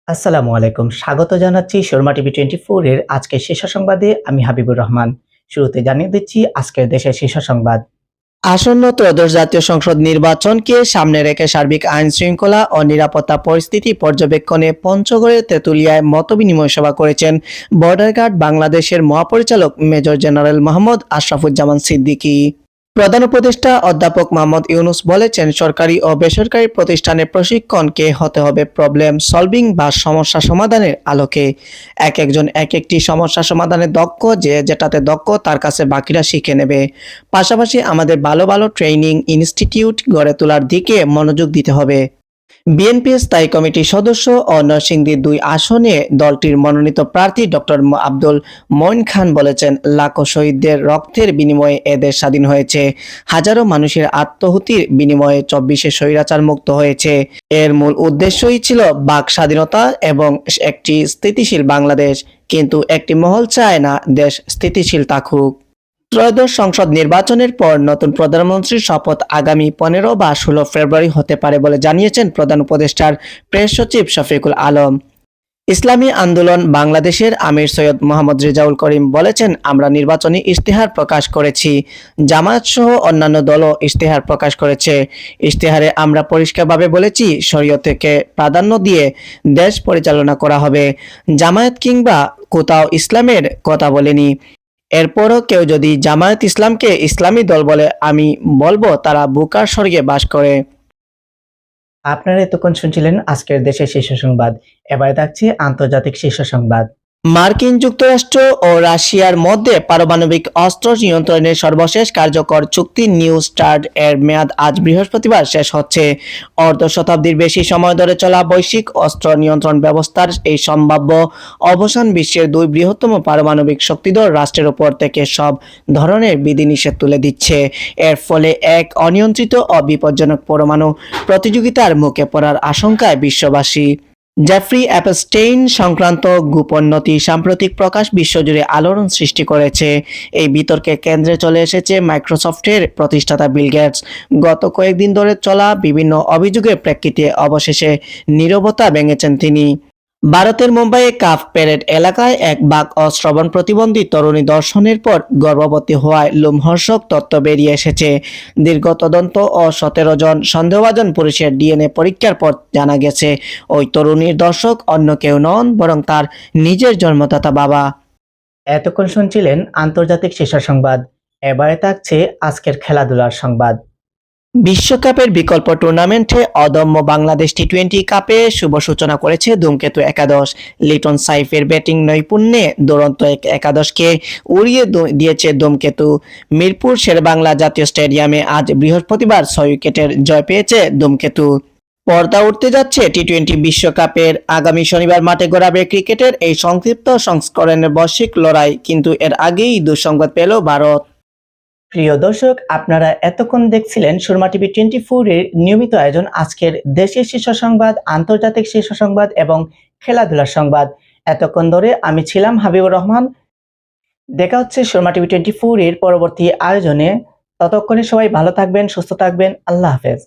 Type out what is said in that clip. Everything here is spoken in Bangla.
আসসালামু আলাইকুম। স্বাগত জানাচ্ছি শর্মা টিভি 24 এর আজকের শীর্ষ সংবাদে। আমি হাবিবুর রহমান। শুরুতে জানিয়ে দিচ্ছি আজকের দেশের শীর্ষ সংবাদ। আসন্ন ত্রয়োদশ জাতীয় সংসদ নির্বাচনকে সামনে রেখে সার্বিক আইন শৃঙ্খলা ও নিরাপত্তা পরিস্থিতি পর্যবেক্ষণে পঞ্চগড়ের তেঁতুলিয়ায় মতবিনিময় সভা করেছেন বর্ডার গার্ড বাংলাদেশের মহাপরিচালক মেজর জেনারেল মোহাম্মদ আশরাফুজ্জামান সিদ্দিকী। প্রধান উপদেষ্টা অধ্যাপক মোহাম্মদ ইউনূস বলেছেন, সরকারি ও বেসরকারি প্রতিষ্ঠানের প্রশিক্ষণকে হতে হবে প্রবলেম সলভিং বা সমস্যা সমাধানের আলোকে। একজন এক একটি সমস্যা সমাধানে দক্ষ, যে যেটাতে দক্ষ তার কাছে বাকিরা শিখে নেবে। পাশাপাশি আমাদের ভালো ভালো ট্রেনিং ইনস্টিটিউট গড়ে তোলার দিকে মনোযোগ দিতে হবে। বিএনপি স্থায়ী কমিটির সদস্য ও নরসিংদী ২ আসনে দলটির মনোনীত প্রার্থী ডক্টর আব্দুল মঈন খান বলেছেন, লাখো শহীদদের রক্তের বিনিময়ে এদেশ স্বাধীন হয়েছে। হাজারো মানুষের আত্মাহুতির বিনিময়ে ২৪শে স্বৈরাচার মুক্ত হয়েছে। এর মূল উদ্দেশ্যই ছিল বাক স্বাধীনতা এবং একটি স্থিতিশীল বাংলাদেশ। কিন্তু একটি মহল চায় না দেশ স্থিতিশীল থাকুক। ত্রয়োদশ সংসদ নির্বাচনের পর নতুন প্রধানমন্ত্রীর শপথ আগামী ১৫ বা ১৬ ফেব্রুয়ারি হতে পারে বলে জানিয়েছেন প্রধান উপদেষ্টার প্রেস সচিব শফিকুল আলম। ইসলামী আন্দোলন বাংলাদেশের আমির সৈয়দ মোহাম্মদ রেজাউল করিম বলেছেন, আমরা নির্বাচনী ইশতেহার প্রকাশ করেছি। জামায়াত সহ অন্যান্য দলও ইশতেহার প্রকাশ করেছে। ইশতেহারে আমরা পরিষ্কারভাবে বলেছি, শরীয়তকে প্রাধান্য দিয়ে দেশ পরিচালনা করা হবে। জামায়াত কিংবা কোথাও ইসলামের কথা বলেনি। এরপরও কেউ যদি জামায়াত ইসলামকে ইসলামী দল বলে, আমি বলবো তারা বোকার স্বর্গে বাস করে। আপনারা এতক্ষণ শুনছিলেন আজকের দেশের শীর্ষ সংবাদ। এবারে থাকছে আন্তর্জাতিক শীর্ষ সংবাদ। মার্কিন যুক্তরাষ্ট্র ও রাশিয়ার মধ্যে পারমাণবিক অস্ত্র নিয়ন্ত্রণের সর্বশেষ কার্যকর চুক্তি নিউ স্টার্ট এর মেয়াদ আজ বৃহস্পতিবার শেষ হচ্ছে। অর্ধ শতাব্দীর বেশি সময় ধরে চলা বৈশ্বিক অস্ত্র নিয়ন্ত্রণ ব্যবস্থার এই সম্ভাব্য অবসান বিশ্বের ২ বৃহত্তম পারমাণবিক শক্তিধর রাষ্ট্রের উপর থেকে সব ধরনের বিধিনিষেধ তুলে দিচ্ছে। এর ফলে এক অনিয়ন্ত্রিত ও বিপজ্জনক পরমাণু প্রতিযোগিতার মুখে পড়ার আশঙ্কায় বিশ্ববাসী। জেফ্রি অ্যাপস্টেইন সংক্রান্ত গোপন নথি সাম্প্রতিক প্রকাশ বিশ্বজুড়ে আলোড়ন সৃষ্টি করেছে। এই বিতর্কের কেন্দ্রে চলে এসেছে মাইক্রোসফটের প্রতিষ্ঠাতা বিল গেটস। গত কয়েকদিন ধরে চলা বিভিন্ন অভিযোগের প্রেক্ষিতে অবশেষে নীরবতা ভেঙেছেন তিনি। ভারতের মুম্বাইয়ে কাফ প্যারেড এলাকায় এক বাক ও শ্রবণ প্রতিবন্ধী তরুণী ধর্ষণের পর গর্ভবতী হওয়ায় লোমহর্ষক তথ্য বেরিয়ে এসেছে। দীর্ঘ তদন্ত ও ১৭ জন সন্দেহভাজন পুরুষের ডিএনএ পরীক্ষার পর জানা গেছে, ওই তরুণীর দর্শক অন্য কেউ নন, বরং তার নিজের জন্মদাতা বাবা। এতক্ষণ শুনছিলেন আন্তর্জাতিক শীর্ষ সংবাদ। এবারে থাকছে আজকের খেলাধুলার সংবাদ। বিশ্বকাপের বিকল্প টুর্নামেন্টে অদম্য বাংলাদেশ টি-20 কাপে শুভ সূচনা করেছে ধূমকেতু একাদশ। লিটন সাইফের ব্যাটিং নৈপুণ্যে দুরন্ত একাদশকে উড়িয়ে দিয়েছে ধূমকেতু। মিরপুর শেরেবাংলা জাতীয় স্টেডিয়ামে আজ বৃহস্পতিবার ৬ উইকেটের জয় পেয়েছে ধূমকেতু। পর্দা উঠতে যাচ্ছে টি-20 বিশ্বকাপের। আগামী শনিবার মাঠে গড়াবে ক্রিকেটের এই সংক্ষিপ্ত সংস্করণের বৈশ্বিক লড়াই, কিন্তু এর আগেই দুঃসংবাদ পেল ভারত। প্রিয় দর্শক, আপনারা এতক্ষণ দেখছিলেন শর্মা টিভি 24 এর নিয়মিত আয়োজন আজকের দেশের শীর্ষ সংবাদ, আন্তর্জাতিক শীর্ষ সংবাদ এবং খেলাধুলার সংবাদ। এতক্ষণ ধরে আমি ছিলাম হাবিবুর রহমান। দেখা হচ্ছে শর্মা টিভি 24 এর পরবর্তী আয়োজনে। ততক্ষণে সবাই ভালো থাকবেন, সুস্থ থাকবেন। আল্লাহ হাফেজ।